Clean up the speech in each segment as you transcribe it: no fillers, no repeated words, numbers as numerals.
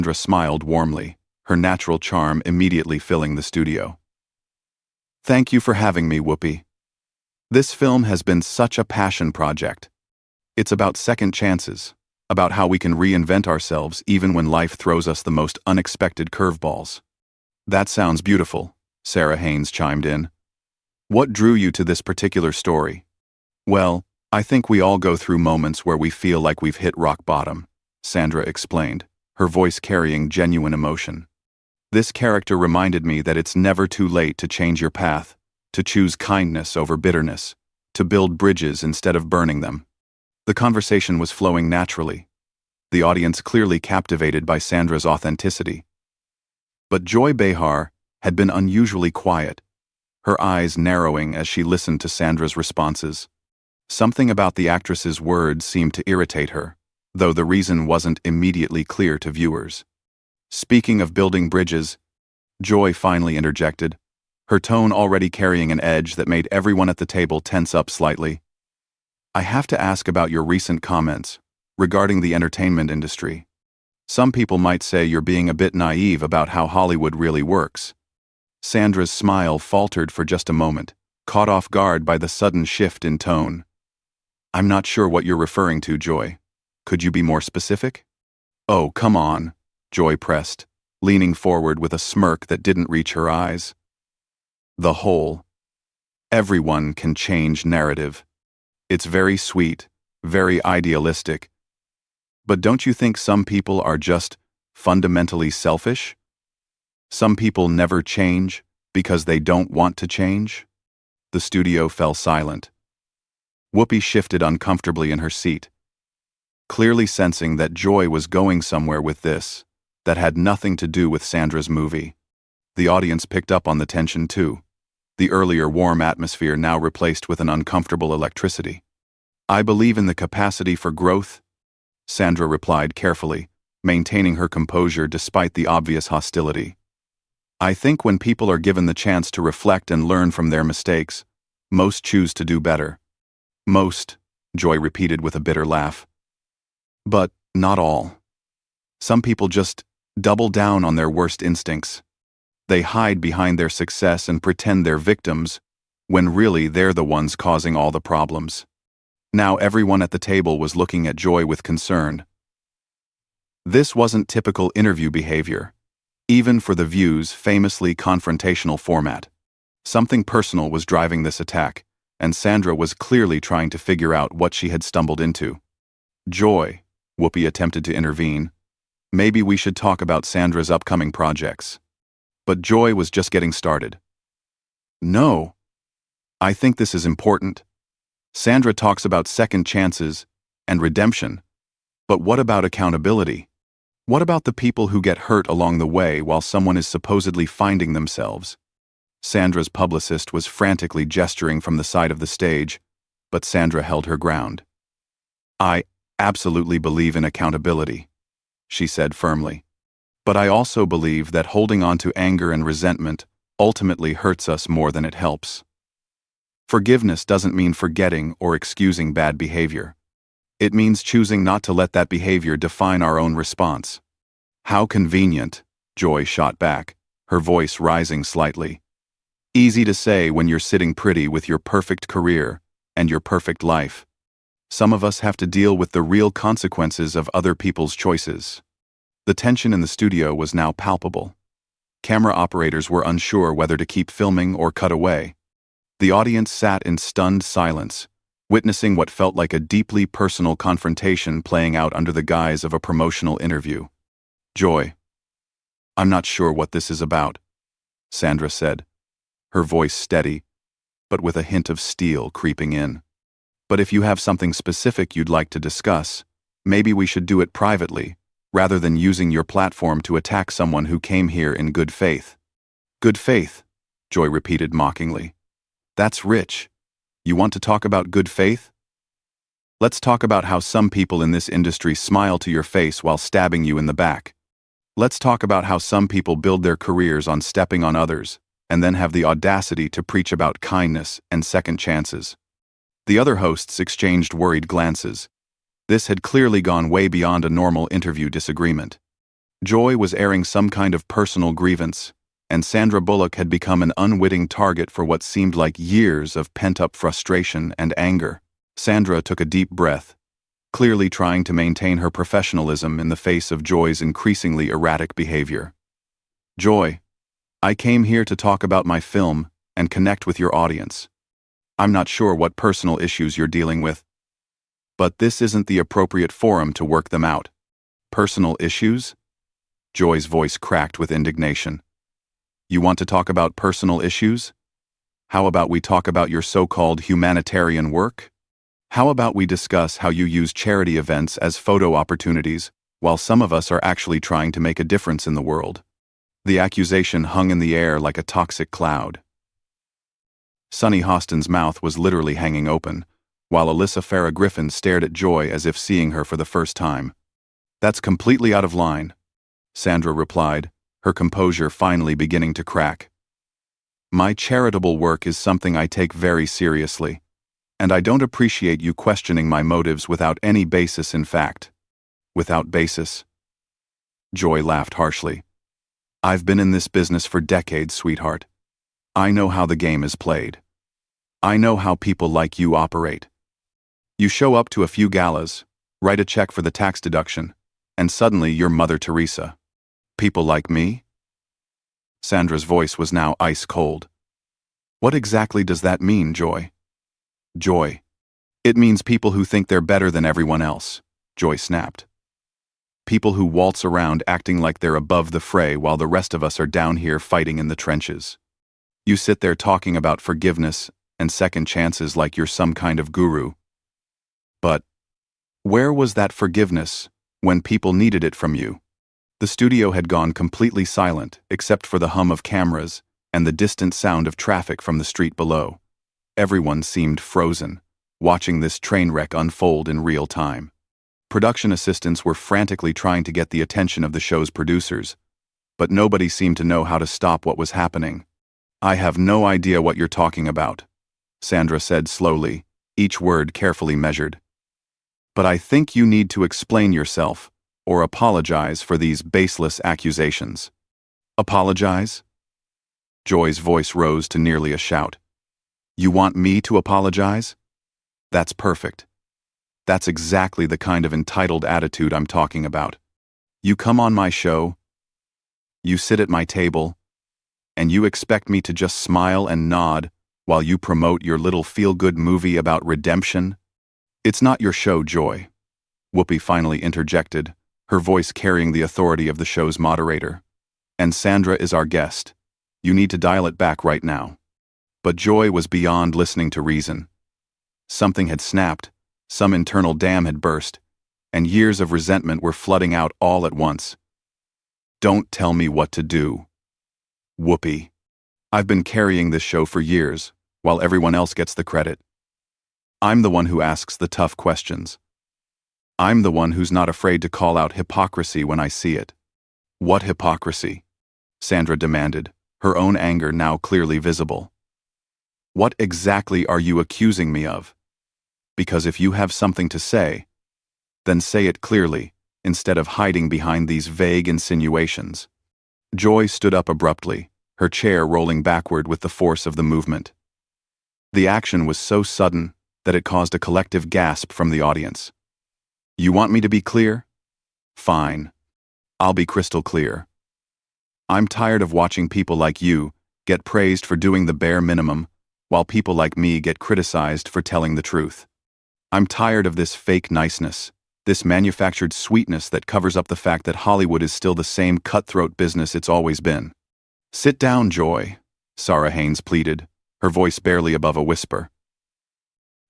Sandra smiled warmly, her natural charm immediately filling the studio. Thank you for having me, Whoopi. This film has been such a passion project. It's about second chances, about how we can reinvent ourselves even when life throws us the most unexpected curveballs. That sounds beautiful, Sarah Haynes chimed in. What drew you to this particular story? Well, I think we all go through moments where we feel like we've hit rock bottom, Sandra explained, her voice carrying genuine emotion. This character reminded me that it's never too late to change your path, to choose kindness over bitterness, to build bridges instead of burning them. The conversation was flowing naturally, the audience clearly captivated by Sandra's authenticity. But Joy Behar had been unusually quiet, her eyes narrowing as she listened to Sandra's responses. Something about the actress's words seemed to irritate her, though the reason wasn't immediately clear to viewers. Speaking of building bridges, Joy finally interjected, her tone already carrying an edge that made everyone at the table tense up slightly. I have to ask about your recent comments regarding the entertainment industry. Some people might say you're being a bit naive about how Hollywood really works. Sandra's smile faltered for just a moment, caught off guard by the sudden shift in tone. I'm not sure what you're referring to, Joy. Could you be more specific? Oh, come on, Joy pressed, leaning forward with a smirk that didn't reach her eyes. The whole. Everyone can change narrative. It's very sweet, very idealistic. But don't you think some people are just fundamentally selfish? Some people never change because they don't want to change? The studio fell silent. Whoopi shifted uncomfortably in her seat, clearly sensing that Joy was going somewhere with this that had nothing to do with Sandra's movie. The audience picked up on the tension too, the earlier warm atmosphere now replaced with an uncomfortable electricity. I believe in the capacity for growth, Sandra replied carefully, maintaining her composure despite the obvious hostility. I think when people are given the chance to reflect and learn from their mistakes, most choose to do better. Most, Joy repeated with a bitter laugh. But not all. Some people just double down on their worst instincts. They hide behind their success and pretend they're victims, when really they're the ones causing all the problems. Now everyone at the table was looking at Joy with concern. This wasn't typical interview behavior, even for The View's famously confrontational format. Something personal was driving this attack, and Sandra was clearly trying to figure out what she had stumbled into. Joy, Whoopi attempted to intervene. Maybe we should talk about Sandra's upcoming projects. But Joy was just getting started. No. I think this is important. Sandra talks about second chances and redemption. But what about accountability? What about the people who get hurt along the way while someone is supposedly finding themselves? Sandra's publicist was frantically gesturing from the side of the stage, but Sandra held her ground. I absolutely believe in accountability, she said firmly. But I also believe that holding on to anger and resentment ultimately hurts us more than it helps. Forgiveness doesn't mean forgetting or excusing bad behavior. It means choosing not to let that behavior define our own response. How convenient, Joy shot back, her voice rising slightly. Easy to say when you're sitting pretty with your perfect career and your perfect life. Some of us have to deal with the real consequences of other people's choices. The tension in the studio was now palpable. Camera operators were unsure whether to keep filming or cut away. The audience sat in stunned silence, witnessing what felt like a deeply personal confrontation playing out under the guise of a promotional interview. Joy. I'm not sure what this is about, Sandra said, her voice steady, but with a hint of steel creeping in. But if you have something specific you'd like to discuss, maybe we should do it privately, rather than using your platform to attack someone who came here in good faith. Good faith, Joy repeated mockingly. That's rich. You want to talk about good faith? Let's talk about how some people in this industry smile to your face while stabbing you in the back. Let's talk about how some people build their careers on stepping on others, and then have the audacity to preach about kindness and second chances. The other hosts exchanged worried glances. This had clearly gone way beyond a normal interview disagreement. Joy was airing some kind of personal grievance, and Sandra Bullock had become an unwitting target for what seemed like years of pent-up frustration and anger. Sandra took a deep breath, clearly trying to maintain her professionalism in the face of Joy's increasingly erratic behavior. "Joy, I came here to talk about my film and connect with your audience. I'm not sure what personal issues you're dealing with, but this isn't the appropriate forum to work them out." "Personal issues?" Joy's voice cracked with indignation. "You want to talk about personal issues? How about we talk about your so-called humanitarian work? How about we discuss how you use charity events as photo opportunities, while some of us are actually trying to make a difference in the world?" The accusation hung in the air like a toxic cloud. Sunny Hostin's mouth was literally hanging open, while Alyssa Farah Griffin stared at Joy as if seeing her for the first time. "That's completely out of line," Sandra replied, her composure finally beginning to crack. "My charitable work is something I take very seriously, and I don't appreciate you questioning my motives without any basis in fact." "Without basis?" Joy laughed harshly. "I've been in this business for decades, sweetheart. I know how the game is played. I know how people like you operate. You show up to a few galas, write a check for the tax deduction, and suddenly you're Mother Teresa. People like me?" Sandra's voice was now ice cold. "What exactly does that mean, Joy?" "Joy. It means people who think they're better than everyone else," Joy snapped. "People who waltz around acting like they're above the fray while the rest of us are down here fighting in the trenches. You sit there talking about forgiveness and second chances like you're some kind of guru. But where was that forgiveness when people needed it from you?" The studio had gone completely silent except for the hum of cameras and the distant sound of traffic from the street below. Everyone seemed frozen, watching this train wreck unfold in real time. Production assistants were frantically trying to get the attention of the show's producers, but nobody seemed to know how to stop what was happening. "I have no idea what you're talking about," Sandra said slowly, each word carefully measured. "But I think you need to explain yourself or apologize for these baseless accusations." "Apologize?" Joy's voice rose to nearly a shout. "You want me to apologize? That's perfect. That's exactly the kind of entitled attitude I'm talking about. You come on my show, you sit at my table, and you expect me to just smile and nod while you promote your little feel-good movie about redemption? It's not your show, Joy," Whoopi finally interjected, her voice carrying the authority of the show's moderator. "And Sandra is our guest. You need to dial it back right now." But Joy was beyond listening to reason. Something had snapped, some internal dam had burst, and years of resentment were flooding out all at once. "Don't tell me what to do. Whoopi. I've been carrying this show for years, while everyone else gets the credit. I'm the one who asks the tough questions. I'm the one who's not afraid to call out hypocrisy when I see it." "What hypocrisy?" Sandra demanded, her own anger now clearly visible. "What exactly are you accusing me of? Because if you have something to say, then say it clearly, instead of hiding behind these vague insinuations." Joy stood up abruptly, her chair rolling backward with the force of the movement. The action was so sudden that it caused a collective gasp from the audience. "You want me to be clear? Fine. I'll be crystal clear. I'm tired of watching people like you get praised for doing the bare minimum, while people like me get criticized for telling the truth. I'm tired of this fake niceness, this manufactured sweetness that covers up the fact that Hollywood is still the same cutthroat business it's always been." "Sit down, Joy," Sarah Haynes pleaded, her voice barely above a whisper.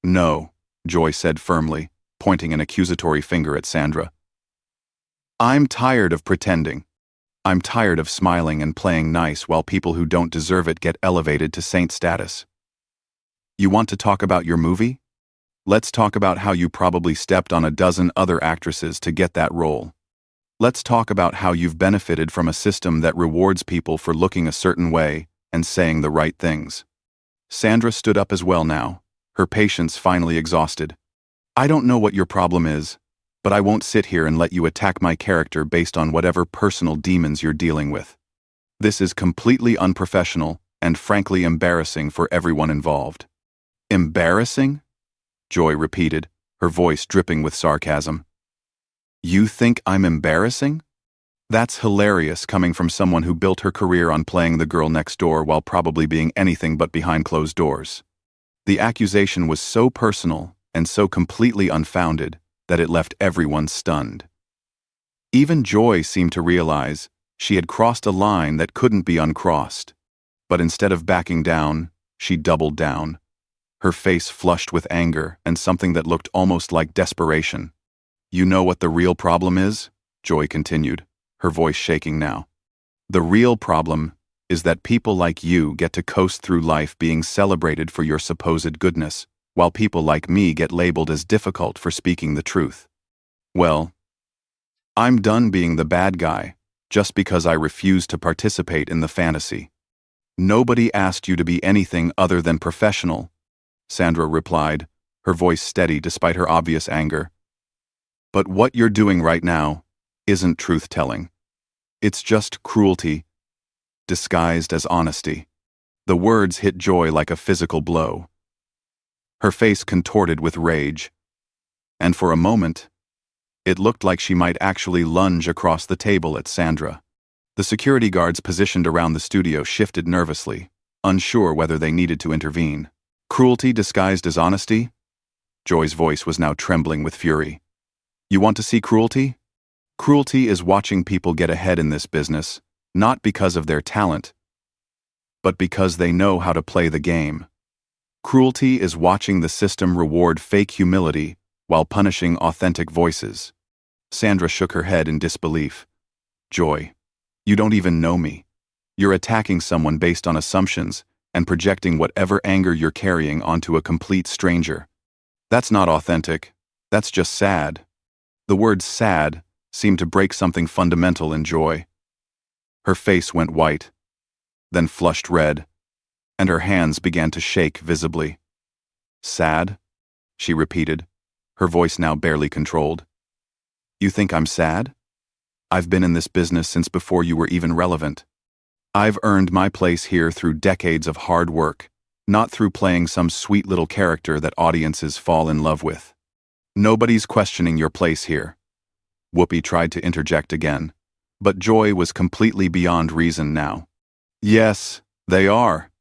"No," Joy said firmly, pointing an accusatory finger at Sandra. "I'm tired of pretending. I'm tired of smiling and playing nice while people who don't deserve it get elevated to saint status. You want to talk about your movie? Let's talk about how you probably stepped on a dozen other actresses to get that role. Let's talk about how you've benefited from a system that rewards people for looking a certain way and saying the right things." Sandra stood up as well now, her patience finally exhausted. "I don't know what your problem is, But I won't sit here and let you attack my character based on whatever personal demons you're dealing with. This is completely unprofessional and frankly embarrassing for everyone involved." "Embarrassing?" Joy repeated, her voice dripping with sarcasm. "You think I'm embarrassing? That's hilarious coming from someone who built her career on playing the girl next door while probably being anything but behind closed doors." The accusation was so personal and so completely unfounded that it left everyone stunned. Even Joy seemed to realize she had crossed a line that couldn't be uncrossed. But instead of backing down, she doubled down, her face flushed with anger and something that looked almost like desperation. "You know what the real problem is?" Joy continued, her voice shaking now. "The real problem is that people like you get to coast through life being celebrated for your supposed goodness, while people like me get labeled as difficult for speaking the truth. Well, I'm done being the bad guy just because I refuse to participate in the fantasy." "Nobody asked you to be anything other than professional," Sandra replied, her voice steady despite her obvious anger. "But what you're doing right now isn't truth-telling. It's just cruelty, disguised as honesty." The words hit Joy like a physical blow. Her face contorted with rage, and for a moment, it looked like she might actually lunge across the table at Sandra. The security guards positioned around the studio shifted nervously, unsure whether they needed to intervene. "Cruelty disguised as honesty?" Joy's voice was now trembling with fury. "You want to see cruelty? Cruelty is watching people get ahead in this business, not because of their talent, but because they know how to play the game. Cruelty is watching the system reward fake humility while punishing authentic voices." Sandra shook her head in disbelief. "Joy, you don't even know me. You're attacking someone based on assumptions and projecting whatever anger you're carrying onto a complete stranger. That's not authentic. That's just sad." The word sad seemed to break something fundamental in Joy. Her face went white, then flushed red, and her hands began to shake visibly. "Sad?" she repeated, her voice now barely controlled. "You think I'm sad? I've been in this business since before you were even relevant. I've earned my place here through decades of hard work, not through playing some sweet little character that audiences fall in love with. Nobody's questioning your place here." Whoopi tried to interject again, but Joy was completely beyond reason now. "Yes, they are,"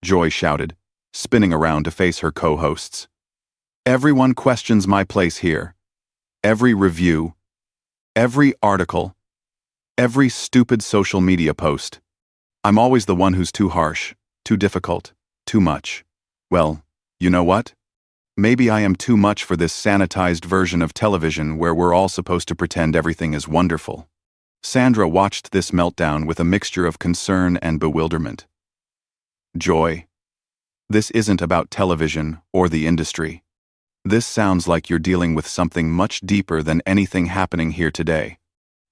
Joy shouted, spinning around to face her co-hosts. "Everyone questions my place here. Every review, every article, every stupid social media post. I'm always the one who's too harsh, too difficult, too much. Well, you know what? Maybe I am too much for this sanitized version of television where we're all supposed to pretend everything is wonderful." Sandra watched this meltdown with a mixture of concern and bewilderment. "Joy, this isn't about television or the industry. This sounds like you're dealing with something much deeper than anything happening here today.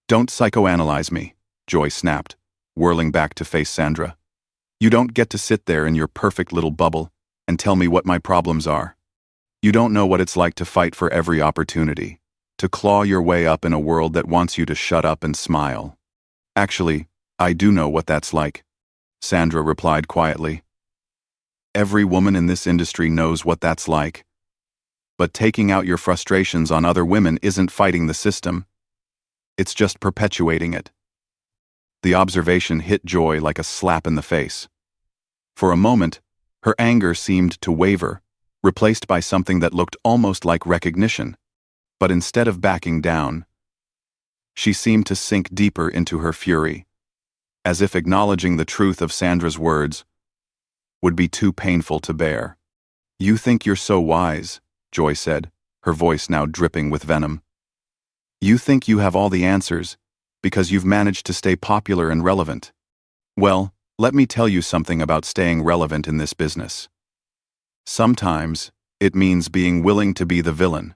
Don't psychoanalyze me," Joy snapped, whirling back to face Sandra. "You don't get to sit there in your perfect little bubble and tell me what my problems are. You don't know what it's like to fight for every opportunity, to claw your way up in a world that wants you to shut up and smile." "Actually, I do know what that's like," Sandra replied quietly. "Every woman in this industry knows what that's like. But taking out your frustrations on other women isn't fighting the system. It's just perpetuating it." The observation hit Joy like a slap in the face. For a moment, her anger seemed to waver, replaced by something that looked almost like recognition. But instead of backing down, she seemed to sink deeper into her fury, as if acknowledging the truth of Sandra's words would be too painful to bear. "You think you're so wise," Joy said, her voice now dripping with venom. "You think you have all the answers because you've managed to stay popular and relevant. Well, let me tell you something about staying relevant in this business. Sometimes it means being willing to be the villain.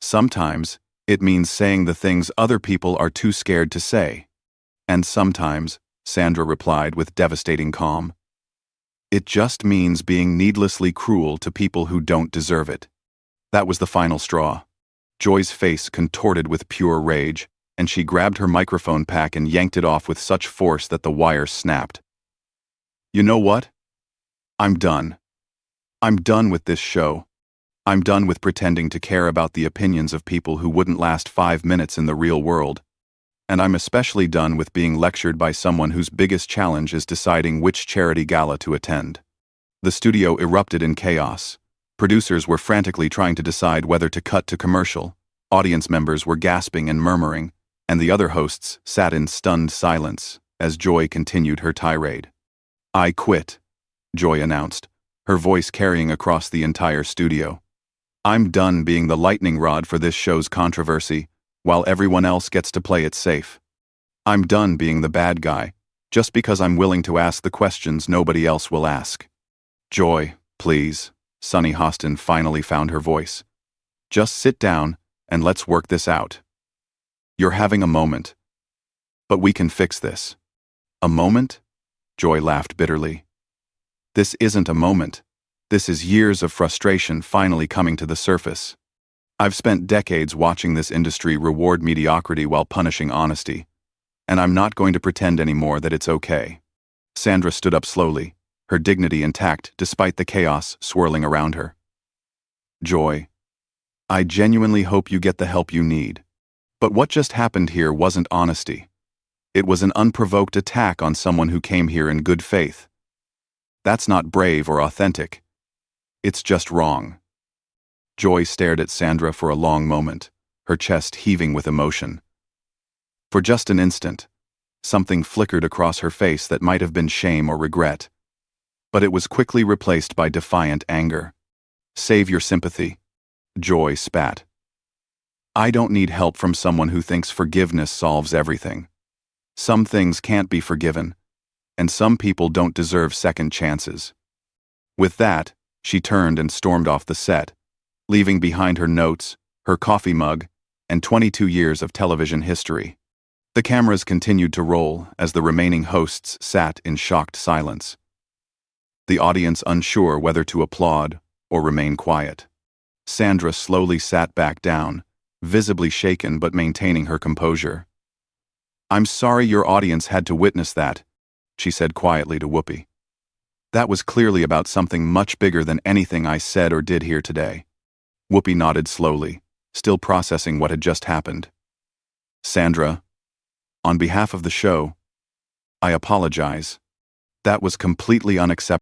Sometimes it means saying the things other people are too scared to say. And sometimes," Sandra replied with devastating calm, "it just means being needlessly cruel to people who don't deserve it." That was the final straw. Joy's face contorted with pure rage, and she grabbed her microphone pack and yanked it off with such force that the wire snapped. You know what? I'm done. I'm done with this show. I'm done with pretending to care about the opinions of people who wouldn't last 5 minutes in the real world. And I'm especially done with being lectured by someone whose biggest challenge is deciding which charity gala to attend. The studio erupted in chaos. Producers were frantically trying to decide whether to cut to commercial. Audience members were gasping and murmuring, and the other hosts sat in stunned silence as Joy continued her tirade. "I quit," Joy announced, her voice carrying across the entire studio. "I'm done being the lightning rod for this show's controversy, while everyone else gets to play it safe. I'm done being the bad guy, just because I'm willing to ask the questions nobody else will ask." "Joy, please," Sunny Hostin finally found her voice. "Just sit down and let's work this out. You're having a moment. But we can fix this." "A moment?" Joy laughed bitterly. "This isn't a moment. This is years of frustration finally coming to the surface. I've spent decades watching this industry reward mediocrity while punishing honesty, and I'm not going to pretend anymore that it's okay." Sandra stood up slowly, her dignity intact despite the chaos swirling around her. "Joy, I genuinely hope you get the help you need. But what just happened here wasn't honesty. It was an unprovoked attack on someone who came here in good faith. That's not brave or authentic. It's just wrong." Joy stared at Sandra for a long moment, her chest heaving with emotion. For just an instant, something flickered across her face that might have been shame or regret. But it was quickly replaced by defiant anger. "Save your sympathy," Joy spat. "I don't need help from someone who thinks forgiveness solves everything. Some things can't be forgiven, and some people don't deserve second chances." With that, she turned and stormed off the set, leaving behind her notes, her coffee mug, and 22 years of television history. The cameras continued to roll as the remaining hosts sat in shocked silence, the audience unsure whether to applaud or remain quiet. Sandra slowly sat back down, visibly shaken but maintaining her composure. "I'm sorry your audience had to witness that," she said quietly to Whoopi. "That was clearly about something much bigger than anything I said or did here today." Whoopi nodded slowly, still processing what had just happened. "Sandra, on behalf of the show, I apologize. That was completely unacceptable."